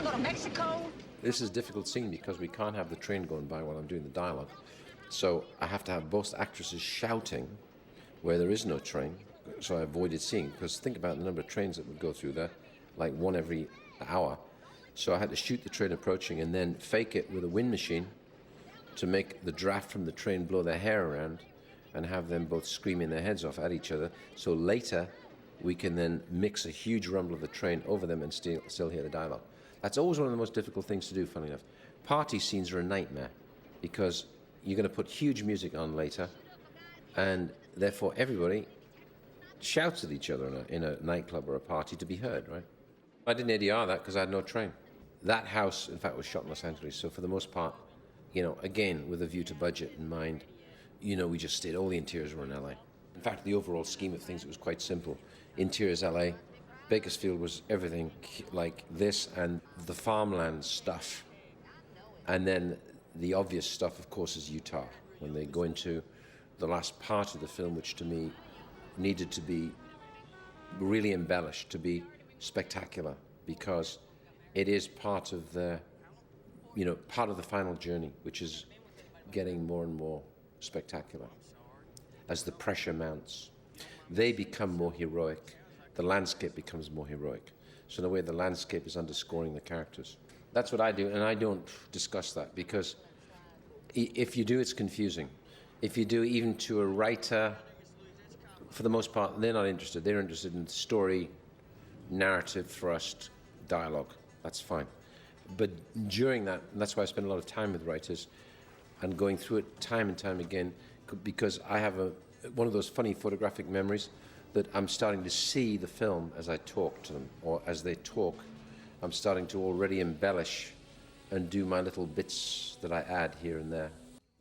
want to go to Mexico? This is a difficult scene because we can't have the train going by while I'm doing the dialogue. So I have to have both actresses shouting where there is no train. So I avoided seeing, because think about the number of trains that would go through there, like one every hour. So I had to shoot the train approaching and then fake it with a wind machine to make the draft from the train blow their hair around and have them both screaming their heads off at each other. So later we can then mix a huge rumble of the train over them and still hear the dialogue. That's always one of the most difficult things to do, funnily enough. Party scenes are a nightmare because you're going to put huge music on later, and therefore everybody shouts at each other in a nightclub or a party to be heard, right? I didn't ADR that because I had no train. That house, in fact, was shot in Los Angeles, so for the most part, again, with a view to budget in mind, we just stayed, all the interiors were in LA. In fact, the overall scheme of things, it was quite simple. Interiors LA, Bakersfield was everything like this and the farmland stuff. And then the obvious stuff, of course, is Utah. When they go into the last part of the film, which to me needed to be really embellished, to be spectacular, because it is part of the, part of the final journey, which is getting more and more spectacular as the pressure mounts. They become more heroic. The landscape becomes more heroic. So in a way, the landscape is underscoring the characters. That's what I do, and I don't discuss that, because if you do, it's confusing. If you do, even to a writer, for the most part, they're not interested. They're interested in story, narrative, thrust, dialogue. That's fine. But during that, and that's why I spend a lot of time with writers and going through it time and time again, because I have one of those funny photographic memories that I'm starting to see the film as I talk to them, or as they talk. I'm starting to already embellish and do my little bits that I add here and there.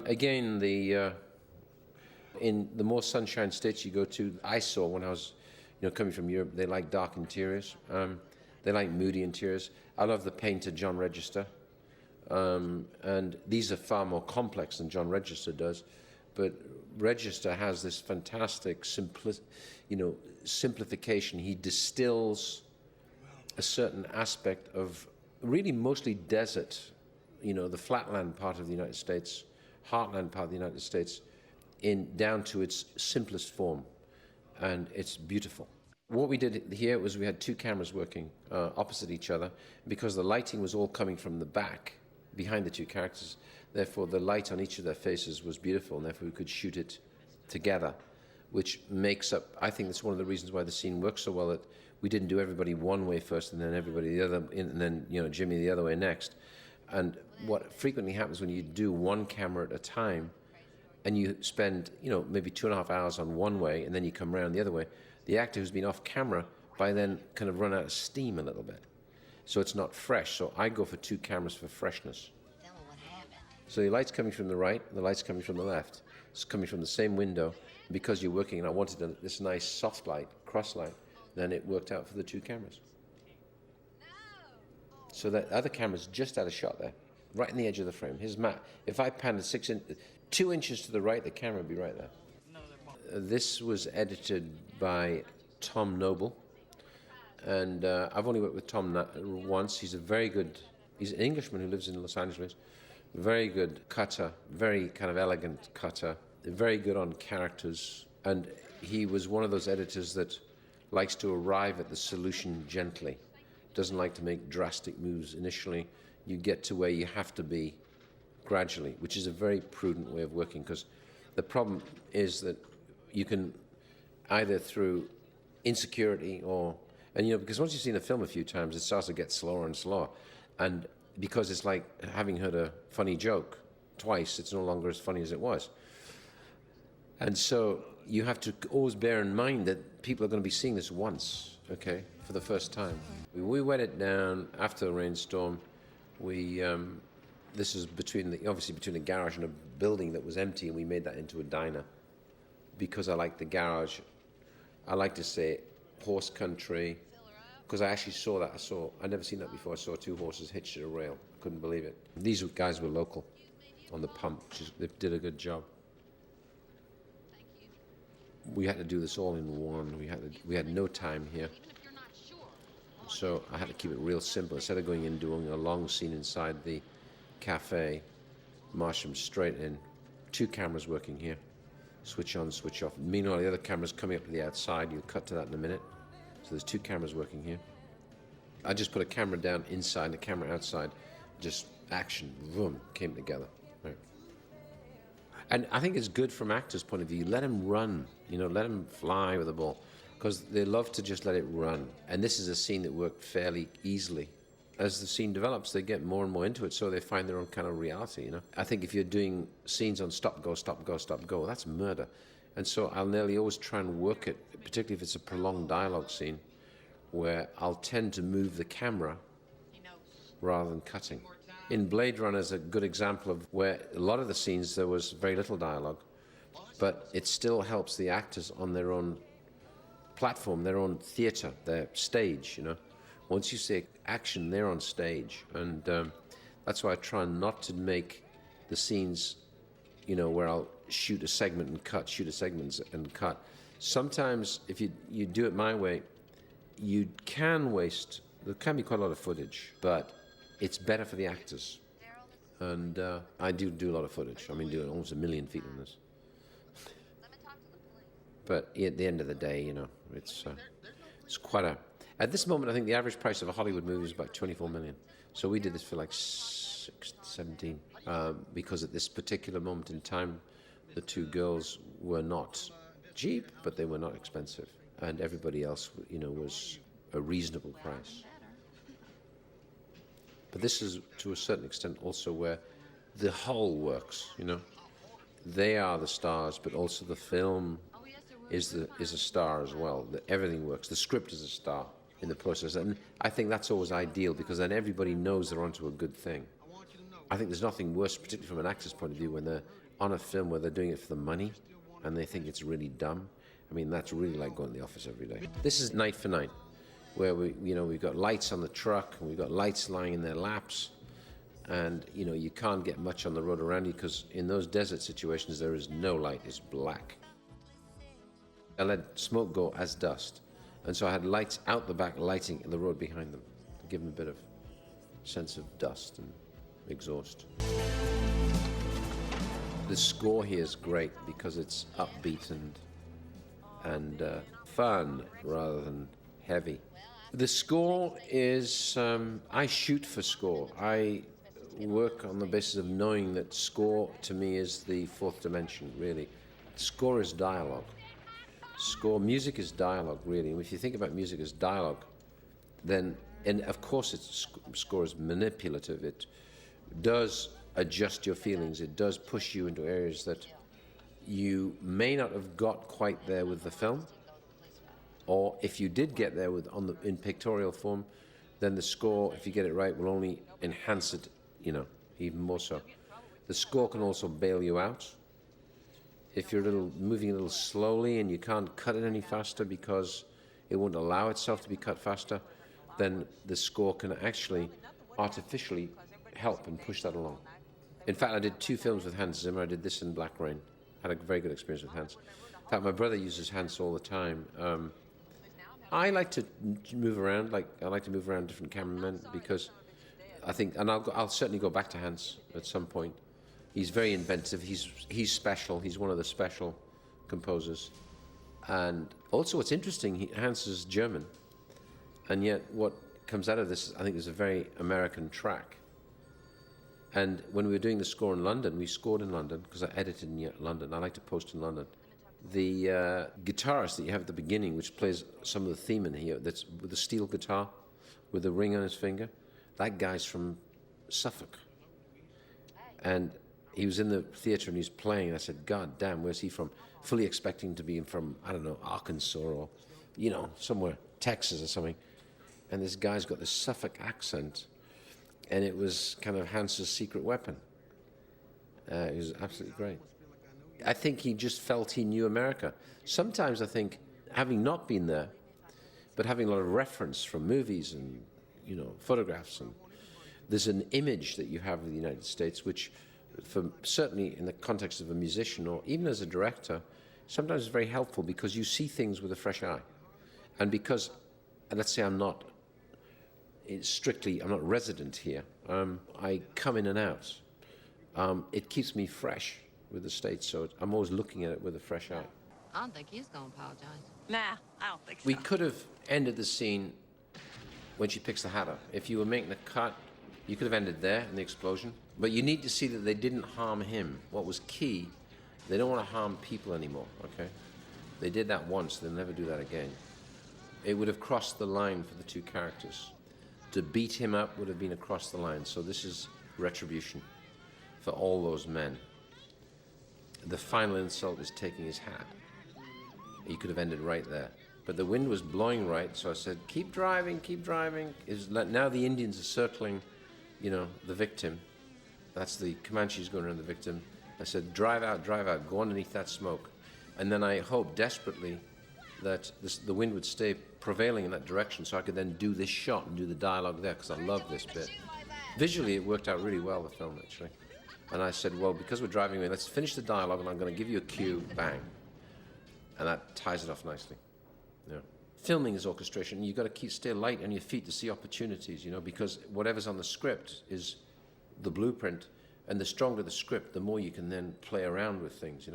Again, in the more sunshine states you go to, I saw when I was coming from Europe, they like dark interiors. They like moody interiors. I love the painter John Register. And these are far more complex than John Register does. But Register has this fantastic simplification. He distills a certain aspect of really mostly desert, the flatland part of the United States, heartland part of the United States, down to its simplest form. And it's beautiful. What we did here was we had two cameras working opposite each other, because the lighting was all coming from the back, behind the two characters. Therefore, the light on each of their faces was beautiful, and therefore we could shoot it together, which makes up, I think that's one of the reasons why the scene works so well, that we didn't do everybody one way first and then everybody the other, and then Jimmy the other way next. And what frequently happens when you do one camera at a time, and you spend maybe 2.5 hours on one way, and then you come around the other way, the actor who's been off camera by then kind of run out of steam a little bit. So it's not fresh. So I go for two cameras for freshness. Tell me what happened. So the light's coming from the right, the light's coming from the left. It's coming from the same window. Because you're working, and I wanted this nice soft light, cross light, then it worked out for the two cameras. So that other camera's just out of shot there, right in the edge of the frame. Here's Matt. If I panned 2 inches to the right, the camera would be right there. This was edited by Tom Noble. And I've only worked with Tom once. He's an Englishman who lives in Los Angeles. Very good cutter, very kind of elegant cutter, very good on characters. And he was one of those editors that likes to arrive at the solution gently. Doesn't like to make drastic moves initially. You get to where you have to be gradually, which is a very prudent way of working, because the problem is that you can either through insecurity because once you've seen a film a few times, it starts to get slower and slower. And because it's like having heard a funny joke twice, it's no longer as funny as it was. And so you have to always bear in mind that people are going to be seeing this once, okay, for the first time. We wet it down after the rainstorm. This is obviously between a garage and a building that was empty, and we made that into a diner. Because I like the garage, I like to say horse country, because I actually saw that. I'd never seen that before. I saw two horses hitched to a rail. I couldn't believe it. These guys were local on the pump. They did a good job. We had to do this all in one. We had no time here. So I had to keep it real simple. Instead of going in doing a long scene inside the cafe, march them straight in. 2 cameras working here. Switch on, switch off. Meanwhile, the other camera's coming up to the outside. You'll cut to that in a minute. So there's 2 cameras working here. I just put a camera down inside, a camera outside. Just action, boom, came together. Right. And I think it's good from actors' point of view. Let them run, let them fly with the ball. Because they love to just let it run. And this is a scene that worked fairly easily. As the scene develops, they get more and more into it, so they find their own kind of reality, I think if you're doing scenes on stop, go, stop, go, stop, go, that's murder. And so I'll nearly always try and work it, particularly if it's a prolonged dialogue scene, where I'll tend to move the camera rather than cutting. In Blade Runner is a good example of where a lot of the scenes there was very little dialogue, but it still helps the actors on their own platform, their own theatre, their stage, Once you say action, they're on stage. And that's why I try not to make the scenes, where I'll shoot a segment and cut, shoot a segment and cut. Sometimes, if you do it my way, you can waste, there can be quite a lot of footage, but it's better for the actors. And I do a lot of footage. I mean, doing almost 1 million feet on this. But at the end of the day, it's quite a... At this moment, I think the average price of a Hollywood movie is about 24 million. So we did this for like 17, because at this particular moment in time, the 2 girls were not cheap, but they were not expensive. And everybody else, was a reasonable price. But this is, to a certain extent, also where the whole works, They are the stars, but also the film is a star as well. Everything works. The script is a star in the process. And I think that's always ideal, because then everybody knows they're onto a good thing. I think there's nothing worse, particularly from an actor's point of view, when they're on a film where they're doing it for the money and they think it's really dumb. I mean, that's really like going to the office every day. This is Night for Night, where we've got lights on the truck, and we've got lights lying in their laps, and you can't get much on the road around you, because in those desert situations there is no light, it's black. I let smoke go as dust, and so I had lights out the back lighting the road behind them to give them a bit of sense of dust and exhaust. The score here is great because it's upbeat and fun rather than heavy. The score is, I shoot for score. I work on the basis of knowing that score to me is the 4th dimension, really. Score is dialogue. Music is dialogue, really. And if you think about music as dialogue, then, and of course score is manipulative. It does adjust your feelings. It does push you into areas that you may not have got quite there with the film, or if you did get there in pictorial form, then the score, if you get it right, will only enhance it, even more so. The score can also bail you out. If you're moving a little slowly and you can't cut it any faster because it won't allow itself to be cut faster, then the score can actually artificially help and push that along. In fact, I did 2 films with Hans Zimmer. I did this in Black Rain. Had a very good experience with Hans. In fact, my brother uses Hans all the time. I like to move around. I like to move around different cameramen because I think, and I'll certainly go back to Hans at some point. He's very inventive. He's special. He's one of the special composers. And also, what's interesting, Hans is German, and yet what comes out of this, I think, is a very American track. And when we were doing the score in London, we scored in London because I edited in London. I like to post in London. The guitarist that you have at the beginning, which plays some of the theme in here, that's with the steel guitar with the ring on his finger, that guy's from Suffolk. And he was in the theater and he's playing, and I said, God damn, where's he from? Fully expecting to be from, I don't know, Arkansas or, somewhere, Texas or something. And this guy's got this Suffolk accent, and it was kind of Hans's secret weapon. It was absolutely great. I think he just felt he knew America. Sometimes I think, having not been there, but having a lot of reference from movies and, photographs, and there's an image that you have of the United States, which, certainly in the context of a musician or even as a director, sometimes is very helpful because you see things with a fresh eye. And because, let's say I'm not it's strictly, I'm not resident here. I come in and out. It keeps me fresh with the States, so I'm always looking at it with a fresh eye. I don't think he's going to apologize. Nah, I don't think so. We could have ended the scene when she picks the hat up. If you were making a cut, you could have ended there in the explosion. But you need to see that they didn't harm him. What was key, they don't want to harm people anymore, okay? They did that once, they'll never do that again. It would have crossed the line for the two characters. To beat him up would have been across the line. So this is retribution for all those men. The final insult is taking his hat. He could have ended right there. But the wind was blowing right, so I said, keep driving, keep driving. Now the Indians are circling, the victim. That's the Comanches going around the victim. I said, drive out, go underneath that smoke. And then I hoped desperately that the wind would stay prevailing in that direction so I could then do this shot and do the dialogue there, because I love this bit. Visually, it worked out really well, the film, actually. And I said, well, because we're driving away, let's finish the dialogue, and I'm going to give you a cue, bang. And that ties it off nicely. Yeah. Filming is orchestration. You've got to stay light on your feet to see opportunities, because whatever's on the script is the blueprint, and the stronger the script, the more you can then play around with things,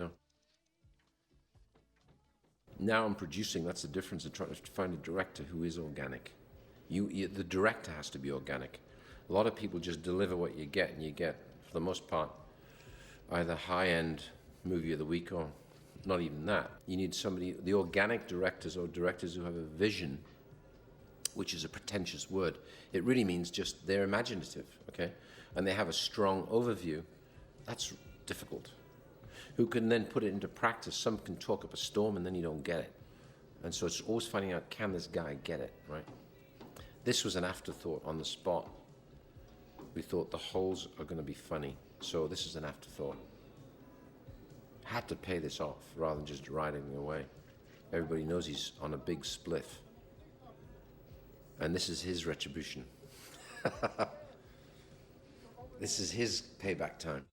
Now I'm producing, that's the difference in trying to find a director who is organic. The director has to be organic. A lot of people just deliver what you get, and you get, for the most part, either high-end movie of the week or not even that. You need somebody, the organic directors or directors who have a vision, which is a pretentious word. It really means just they're imaginative, okay? And they have a strong overview. That's difficult. Who can then put it into practice. Some can talk up a storm and then you don't get it. And so it's always finding out, can this guy get it, right? This was an afterthought on the spot. We thought the holes are going to be funny, so this is an afterthought. Had to pay this off rather than just riding away. Everybody knows he's on a big spliff. And this is his retribution. This is his payback time.